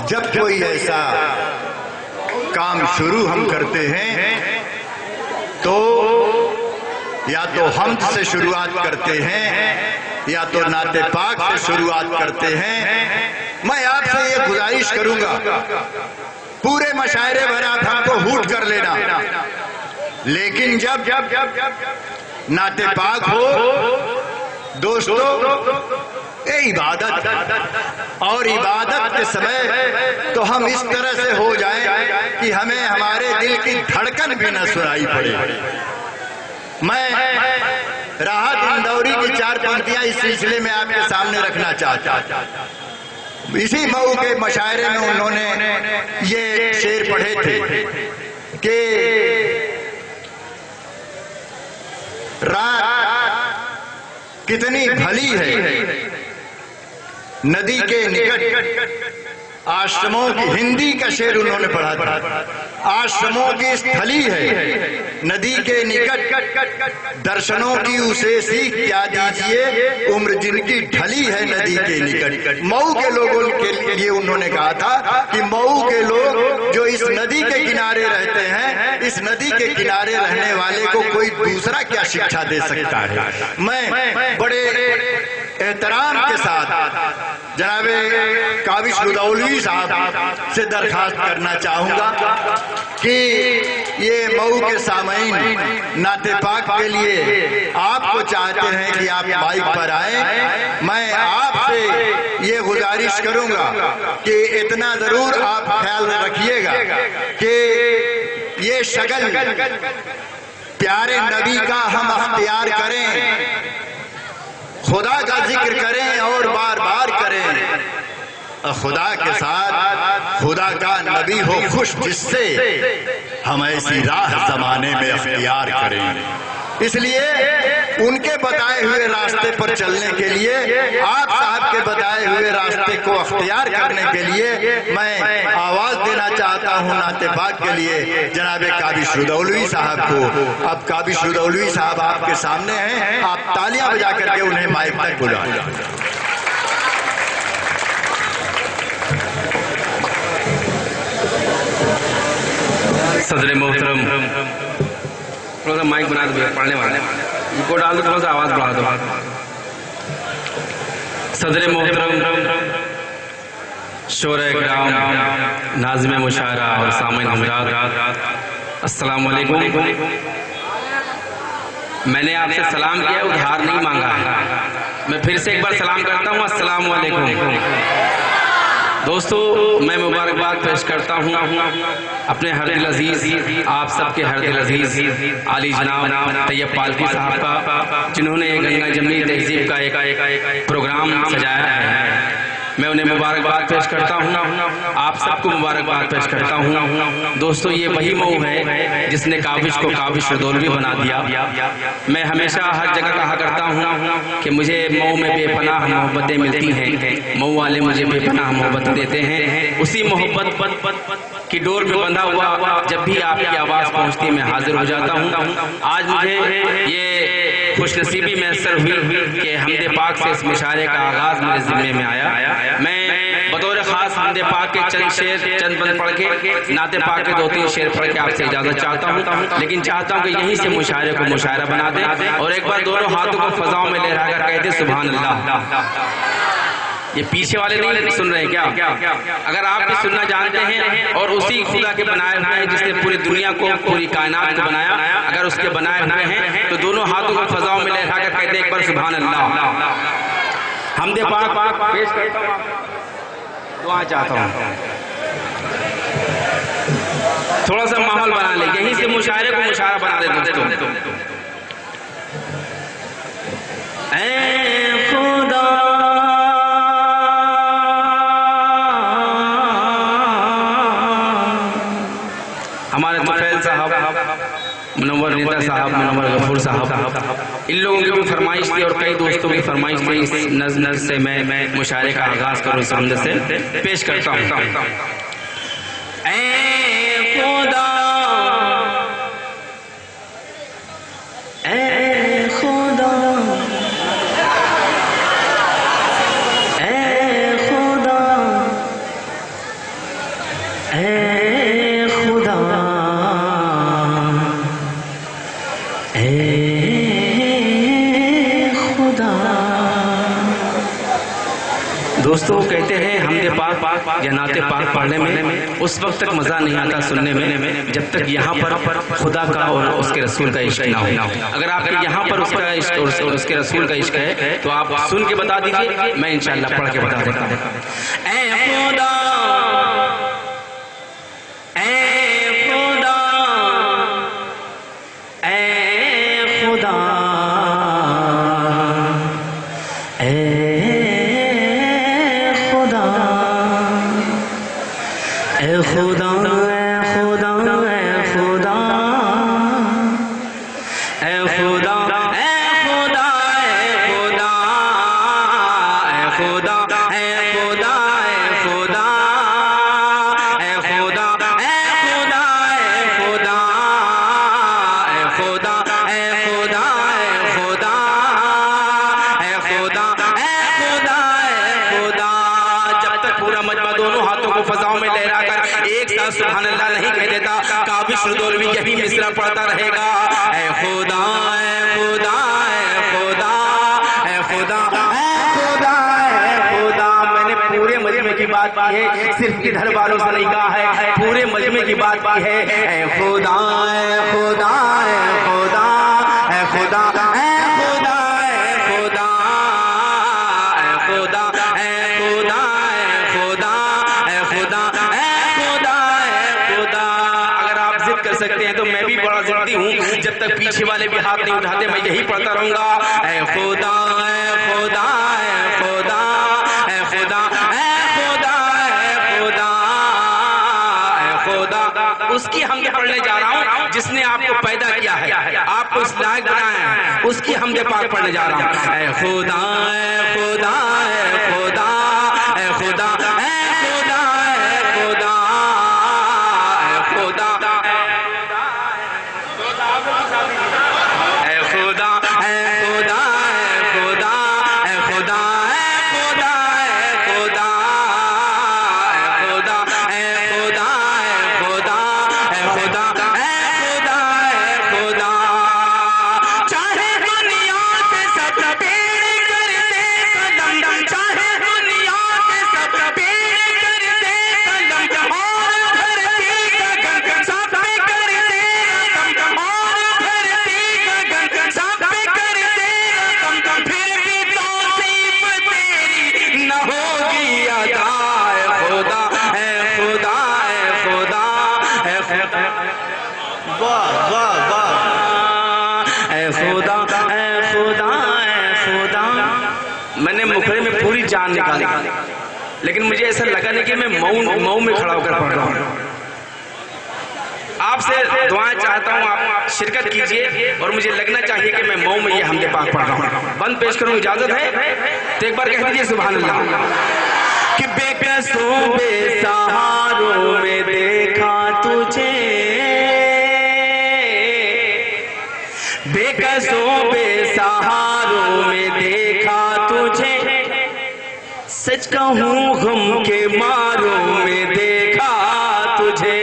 جب کوئی ایسا کام شروع ہم کرتے ہیں تو یا تو حمد سے شروعات کرتے ہیں یا تو نعت پاک سے شروعات کرتے ہیں۔ میں آپ سے یہ گزارش کروں گا، پورے مشاعرے بھر آپ ہم کو ہوٹ کر لینا، لیکن جب نعت پاک ہو دوستو، عبادت اور عبادت کے سمے تو ہم اس طرح سے ہو جائیں کہ ہمیں ہمارے دل کی دھڑکن بھی نہ سنائی پڑے۔ میں راحت اندوری کی 4 پنکتیاں اس سلسلے میں آپ کے سامنے رکھنا چاہتا ہوں۔ اسی مئو کے مشاعرے میں انہوں نے یہ شعر پڑھے تھے کہ رات کتنی بھلی ہے ندی کے نکٹ آشرموں کی، ہندی کا شعر انہوں نے پڑھا تھا، آشرموں کی استھلی ہے ندی کے نکٹ، درشنوں کی اسے سیکھ کیا دیجئے، عمر جن کی ڈھلی ہے ندی کے نکٹ۔ مئو کے لوگوں کے لیے انہوں نے کہا تھا کہ مئو کے لوگ جو اس ندی کے کنارے رہتے ہیں، اس ندی کے کنارے رہنے والے کو کوئی دوسرا کیا شکشا دے سکتا ہے۔ میں بڑے احترام کے ساتھ جناب کاوش رودولوی صاحب سے درخواست کرنا چاہوں گا کہ یہ مئو کے سامعین نعت پاک کے لیے آپ کو چاہتے ہیں کہ آپ مائک پر آئیں، میں آپ سے یہ گزارش کروں گا کہ اتنا ضرور آپ خیال رکھیے گا کہ یہ شگل پیارے نبی کا ہم اختیار کریں، خدا کا ذکر کریں اور بار بار کریں، خدا کے ساتھ خدا کا نبی ہو خوش جس سے ہم ایسی راہ زمانے میں اختیار کریں۔ اس لیے ان کے بتائے ہوئے راستے پر چلنے کے لیے، آپ صاحب کے بتائے ہوئے راستے کو اختیار کرنے کے لیے میں آواز دینا چاہتا ہوں نعت پاک کے لیے جناب کاوش رودولوی صاحب کو۔ اب کاوش رودولوی صاحب آپ کے سامنے ہیں، آپ تالیاں بجا کر کے انہیں مائک تک بلائیں۔ صدر محترم، تھوڑا سا مائک بنا دو، پڑھنے والے ان کو ڈال دو، تھوڑا سا آواز بڑھا دو۔ صدر محترم، شورا کرام، ناظم مشاعرہ اور سامعین حضرات، السلام علیکم۔ میں نے آپ سے سلام کیا، ادھار نہیں مانگا ہے، میں پھر سے ایک بار سلام کرتا ہوں، السلام علیکم۔ دوستو، میں مبارکباد پیش کرتا ہوں اپنے ہر دل عزیز، آپ سب کے ہر دل عزیز عالی جناب طیب پالکی صاحب کا، جنہوں نے گنگا جمنی تہذیب کا ایک پروگرام سجایا ہے۔ میں انہیں مبارکباد پیش کرتا ہوں، آپ سب کو مبارکباد پیش کرتا ہوں۔ دوستو، یہ وہی مئو ہے جس نے کاوش کو کاوش رودولوی بنا دیا۔ میں ہمیشہ ہر جگہ کہا کرتا ہوں کہ مجھے مئو میں بے پناہ محبتیں ملتی ہیں، مئو والے مجھے بے پناہ محبت دیتے ہیں۔ اسی محبت کی ڈور میں بندھا ہوا جب بھی آپ کی آواز پہنچتی میں حاضر ہو جاتا ہوں۔ آج مجھے یہ خوش نصیبی میسر ہوئی کہ حمد پاک سے اس مشاعرے کا آغاز میرے ذمے میں آیا۔ میں بطور خاص حمد پاک کے چند شعر، چند بند پڑھ کے، نعت پاک کے 2-3 شعر پڑھ کے آپ سے اجازت چاہتا ہوں، لیکن چاہتا ہوں کہ یہیں سے مشاعرے کو مشاعرہ بنا دیں اور ایک بار دونوں ہاتھوں کو فضاؤں میں لہرا کر کہتے سبحان اللہ۔ یہ پیچھے والے نہیں سن رہے کیا؟ اگر آپ بھی سننا جانتے ہیں اور اسی خدا کے بنائے ہوئے ہیں جس نے پوری دنیا کو، پوری کائنات کو بنایا، اگر اس کے بنائے ہوئے ہیں تو دونوں ہاتھوں کو فضاؤں میں لہرا کر کہتے ایک بار سبحان اللہ۔ حمد پاک پیش کرتا ہوں، دعا چاہتا ہوں، تھوڑا سا ماحول بنا لیں، یہیں سے مشاعرے کو مشاعرہ بنا دیں دوستوں۔ اے خدا ہمارے طفیل صاحب، منور نیتا صاحب، منور غفور صاحب، ان لوگوں کی بھی فرمائش تھی اور کئی دوستوں کی فرمائش تھی، اس نظم سے میں مشاعرے کا آغاز کروں، اس حمد سے پیش کرتا ہوں۔ اے خدا، اے خدا، اے خدا، دوستوں کہتے ہیں حمد پاک یا نعت پاک پڑھنے میں اس وقت تک مزہ نہیں آتا سننے میں جب تک یہاں پر خدا کا اور اس کے رسول کا عشق نہ ہو. اگر آپ کے یہاں پر اس کا عشق اور اس کے رسول کا عشق ہے تو آپ سن کے بتا دیجئے, میں انشاءاللہ پڑھ کے بتا دیتا ہوں. اے خدا سبحان اللہ نہیں کہہ دیتا, کابش ردولوی یہی مصرع پڑھتا رہے گا. اے خدا اے خدا اے خدا اے خدا اے خدا اے خدا. میں نے پورے مجمع کی بات کی ہے, صرف ادھر والوں سے نہیں کہا ہے, پورے مجمع کی بات کی ہے. اے خدا اے خدا اے خدا اے خدا اے خدا اے خدا اے خدا اے خدا اے خدا اے خدا کر سکتے ہیں تو میں بھی بڑا ضدی ہوں, جب تک پیچھے والے بھی ہاتھ نہیں اٹھاتے میں یہی پڑھتا رہوں گا. اے خدا اے خدا اے خدا اے خدا اے خدا اے خدا اے خدا. اس کی حمد پڑھنے جا رہا ہوں جس نے آپ کو پیدا کیا ہے, آپ کو اس لائق بنایا ہے, اس کی حمد پاک پڑھنے جا رہا ہوں. اے خدا اے خدا اے خدا اے خدا اے خدا اے خدا اے خدا میں نے مکھڑے میں پوری جان نکالی, لیکن مجھے ایسا لگا نہیں کہ میں مئو میں کھڑا ہو کر پڑھ رہا ہوں. آپ سے دعائیں چاہتا ہوں, آپ شرکت کیجئے اور مجھے لگنا چاہیے کہ میں مئو میں یہ حمد پاک پڑھ رہا ہوں. بند پیش کروں, اجازت ہے تو ایک بار کہہ دیجئے سبحان اللہ. کہ بے قصوں بے سہاروں میں دیکھا تجھے, بے قصوں بے سہاروں میں دیکھا تجھے, سچ کہوں غم کے ماروں میں دیکھا تجھے.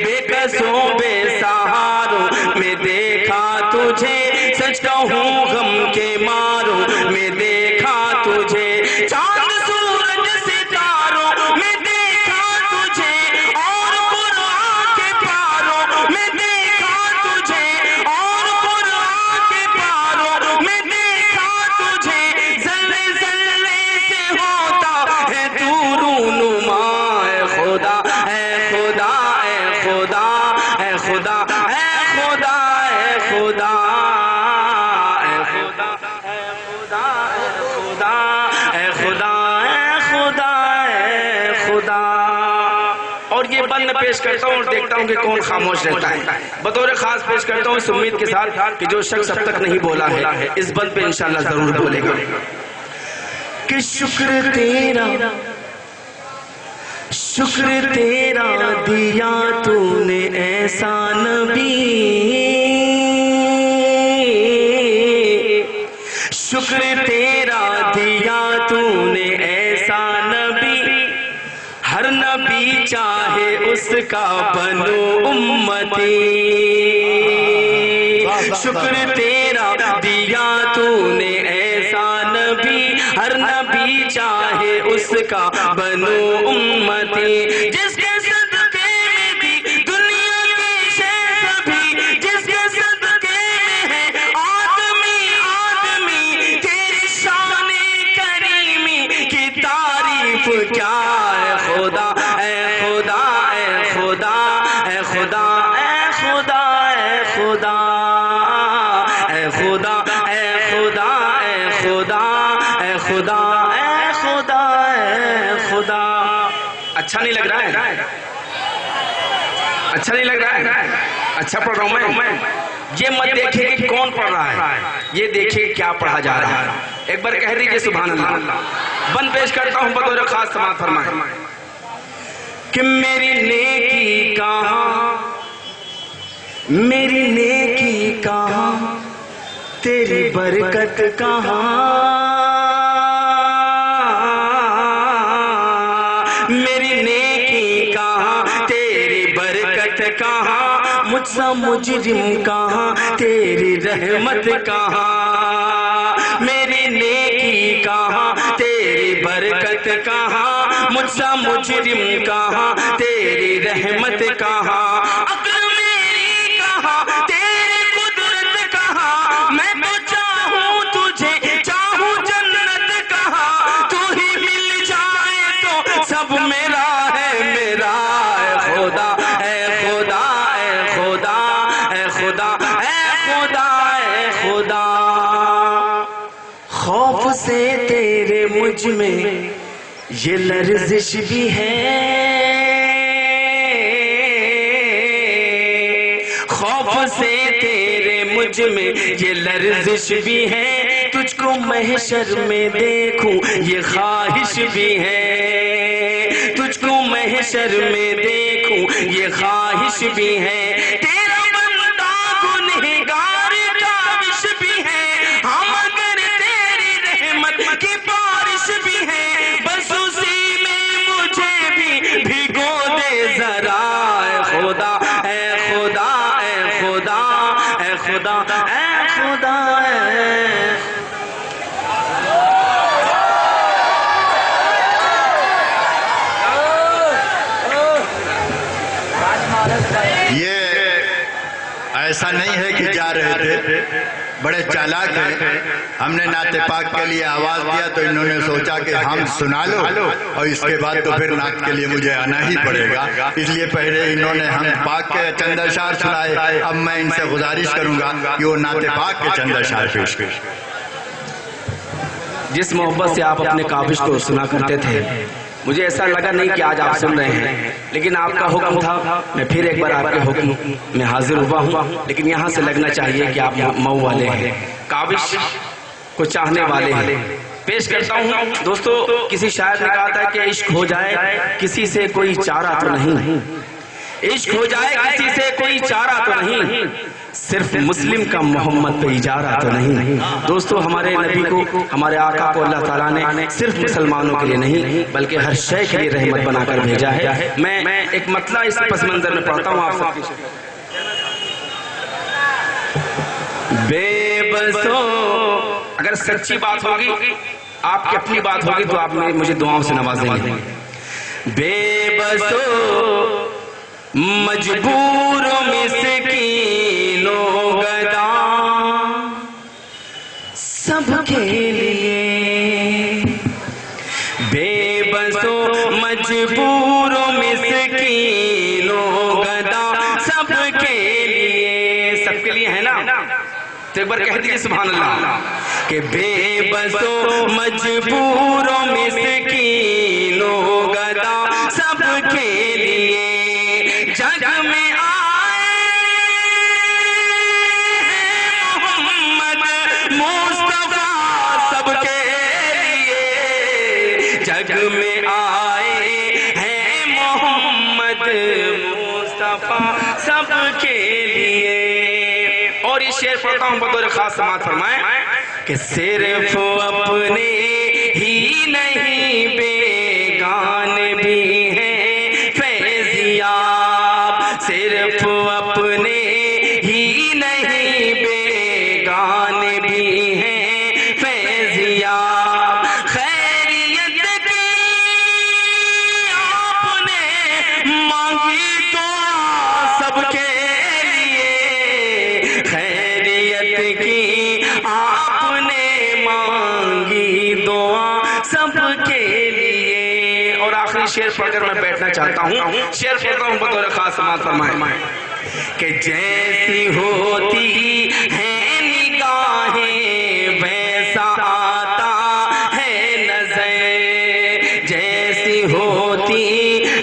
بے قصوں بے سہاروں میں دیکھا تجھے, سچ کہوں غم کے ماروں میں دیکھا تجھے. چاند سورج ستاروں میں دیکھا تجھے, اور قرآن کے پاروں میں دیکھا تجھے, اور قرآن کے پاروں میں دیکھا تجھے. ذرے ذرے سے ہوتا ہے تو رونما. اے خدا اے خدا اے خدا اے خدا اے خدا اے خدا اے خدا اے خدا اے خدا اے خدا اے خدا. اور یہ بند پیش کرتا ہوں اور دیکھتا ہوں کہ کون خاموش رہتا ہے. بطور خاص پیش کرتا ہوں اس امید کے ساتھ کہ جو شخص اب تک نہیں بولا ہے اس بند پہ انشاءاللہ ضرور بولے گا. کہ شکر تیرا دیا تو نے ایسا نبی, شکر تیرا دیا تو نے ایسا نبی, ہر نبی چاہے اس کا بنو امتی. شکر تیرا دیا تو نے ایسا نبی, ہر نبی چاہے کا بنو امتی، جس کے صدقے میں بھی دنیا کی شے سبھی، جس کے صدقے میں ہے آدمی تیری شان کریمی کی تعریف کیا ہے خدا، اے خدا، اے خدا، اے خدا، اے خدا، اے خدا، اے خدا، اے خدا، اے خدا، اے خدا، اے خدا، اے خدا۔ اچھا نہیں لگ رہا ہے؟ اچھا نہیں لگ رہا ہے؟ اچھا پڑھ رہا ہوں میں؟ یہ مت دیکھیں کہ کون پڑھ رہا ہے، یہ دیکھیں کیا پڑھا جا رہا ہے۔ ایک بار کہہ دیجئے سبحان اللہ۔ بند پیش کرتا ہوں بطور خاص سماعت فرمائیں کہ میری نیکی کہاں، میری نیکی کہاں، تیری برکت کہاں، میری نیکی کہاں، تیری برکت کہاں، مجھ سا مجرم کہاں، تیری رحمت کہاں، میری نیکی کہاں، تیری برکت کہاں، مجھ سا مجرم کہاں، تیری رحمت کہاں، عقل میری کہاں، تیری قدرت کہاں، میں تو چاہوں تجھے، چاہوں جنت کہاں، تو ہی مل جائے تو سب میرا ہے، میرا ہے خدا، اے خدا، اے خدا، اے خدا، اے خدا، اے خدا۔ خوف سے تیرے مجھ میں یہ لرزش بھی ہے، خوف سے تیرے مجھ میں یہ لرزش بھی ہے، تجھ کو محشر میں دیکھوں یہ خواہش بھی ہے، تجھ کو محشر میں دیکھوں یہ خواہش بھی ہے، تیرا بندہ گنہگار کاوش بھی ہے، ہم اگر تیری رحمت کی بارش بھی ہے، بس اسی میں مجھے بھی بھگو دے ذرا، اے خدا، اے خدا، اے خدا، اے خدا، اے خدا، یہ ایسا نہیں ہے کہ جا رہے تھے، بڑے چالاک ہیں۔ ہم نے نعت پاک کے لیے آواز دیا تو انہوں نے سوچا کہ ہم سنا لو اور اس کے بعد تو پھر نعت کے لیے مجھے آنا ہی پڑے گا، اس لیے پہلے انہوں نے ہم پاک کے چند اشعار سنائے۔ اب میں ان سے گزارش کروں گا کہ وہ نعت پاک کے چند اشعار پیش کریں۔ جس محبت سے آپ اپنے کاوش کو سنا کرتے تھے، مجھے ایسا لگا نہیں کہ آج آپ سن رہے ہیں، لیکن آپ کا حکم تھا، میں پھر ایک بار آپ کے حکم میں حاضر ہوا ہوں، لیکن یہاں سے لگنا چاہیے کہ آپ مئو والے ہیں، کاوش کو چاہنے والے ہیں۔ پیش کرتا ہوں دوستو، کسی شاعر نے کہا تھا کہ عشق ہو جائے کسی سے کوئی چارہ تو نہیں، عشق ہو جائے کسی سے کوئی چارہ تو نہیں، صرف مسلم کا محمد پہ اجارہ تو نہیں۔ دوستو، ہمارے نبی کو، ہمارے آقا کو اللہ تعالیٰ نے صرف مسلمانوں کے لیے نہیں بلکہ ہر شے کے لیے رحمت بنا کر بھیجا ہے۔ میں ایک مطلع اس پس منظر میں پڑھتا ہوں آپ سب کے۔ بے بسو، اگر سچی بات ہوگی، آپ کی اپنی بات ہوگی تو آپ مجھے دعاؤں سے نوازیں گے۔ بے بسو مجبور و مسکین و گدا سب کے لیے، بے بس و مجبور و مسکین و گدا سب کے لیے، سب کے لیے ہے نا؟ تو ایک بار کہہ دیجیے سبحان اللہ کہ بے بس و مجبور و مسکین و گدا سب کے لیے جگ میں آئے محمد مصطفیٰ سب کے لیے، جگ میں آئے ہیں محمد مصطفیٰ سب کے لیے۔ اور یہ شعر پڑھتا ہوں بطور خاص سماعت فرمائیں کہ صرف اپنے ہی نہیں بیگان بھی ہیں فیضیاب، صرف اپنے ہی نہیں بیگان بھی ہیں فیضیاب، خیریت کی شعر پڑھ کر میں بیٹھنا چاہتا ہوں. شعر پڑھ رہا ہوں بطور خاص سماعت فرمائیں کہ جیسی ہوتی ہیں نگاہیں ویسا آتا ہے نظر. جیسی ہوتی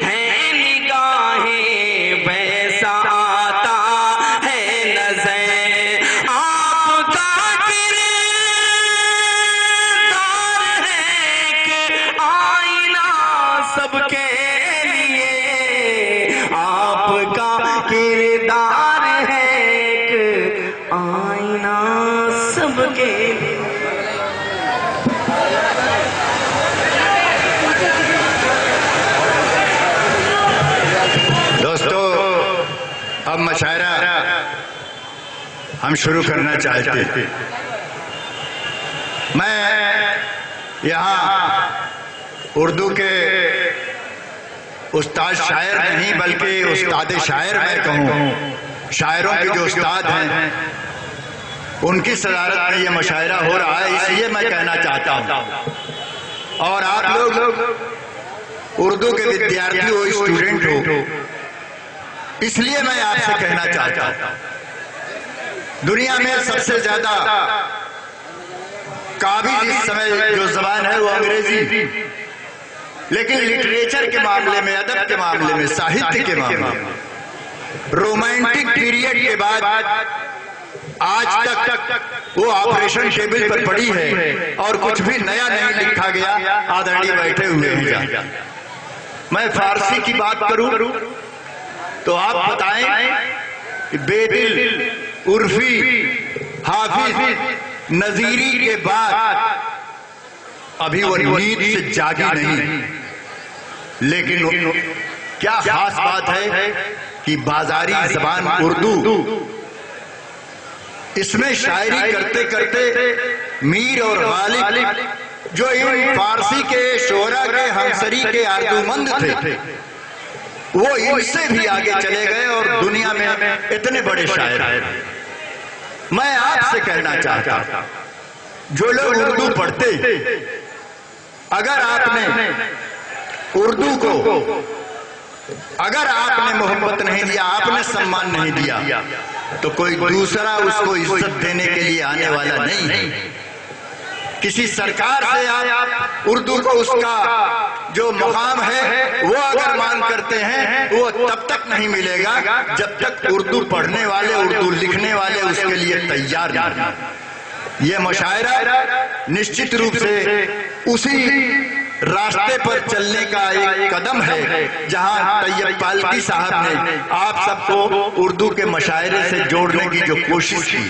ہیں نگاہیں ویسا آتا ہے نظر. آپ کا کردار ہے کہ آئینہ سب کے لیے. آپ کا کردار ہے ایک آئینہ سب کے لیے. دوستو اب مشاعرہ ہم شروع کرنا چاہتے ہیں. میں یہاں اردو کے استاد شاعر نہیں بلکہ استاد شاعر میں کہوں. شاعروں کے جو استاد ہیں ان کی صدارت میں یہ مشاعرہ ہو رہا ہے، اس لیے میں کہنا چاہتا ہوں. اور آپ لوگ اردو کے ودیارتھی ہو، اسٹوڈنٹ ہو، اس لیے میں آپ سے کہنا چاہتا ہوں دنیا میں سب سے زیادہ قابل اس سمے جو زبان ہے وہ انگریزی. لیکن لٹریچر کے معاملے میں، ادب کے معاملے میں، ساہتیہ کے معاملے میں رومانٹک پیریڈ کے بعد آج تک وہ آپریشن ٹیبل پر پڑی ہے اور کچھ بھی نیا نہیں لکھا گیا. آدرانی بیٹھے ہوئے ہیں. میں فارسی کی بات کروں تو آپ بتائیں کہ بے دل، عرفی، حافظ، نظیری کے بعد ابھی وہ نیند سے جاگی نہیں. لیکن کیا خاص بات ہے کہ بازاری زبان اردو، اس میں شاعری کرتے کرتے میر اور غالب جو ان فارسی کے شعراء کے ہمسری کے آرزومند تھے وہ ان سے بھی آگے چلے گئے اور دنیا میں اتنے بڑے شاعر. میں آپ سے کہنا چاہتا جو لوگ اردو پڑھتے، اگر آپ نے اردو کو اگر آپ نے محبت نہیں دیا، آپ نے سمان نہیں دیا، تو کوئی دوسرا اس کو عزت دینے کے لیے آنے والا نہیں. کسی سرکار سے آپ اردو کو اس کا جو مقام ہے وہ اگر مان کرتے ہیں وہ تب تک نہیں ملے گا جب تک اردو پڑھنے والے، اردو لکھنے والے اس کے لیے تیار نہیں. یہ مشاعرہ نشچت روپ سے اسی راستے پر چلنے کا ایک قدم ہے جہاں طیب پالکی صاحب نے آپ سب کو اردو کے مشاعرے سے جوڑنے کی جو کوشش کی.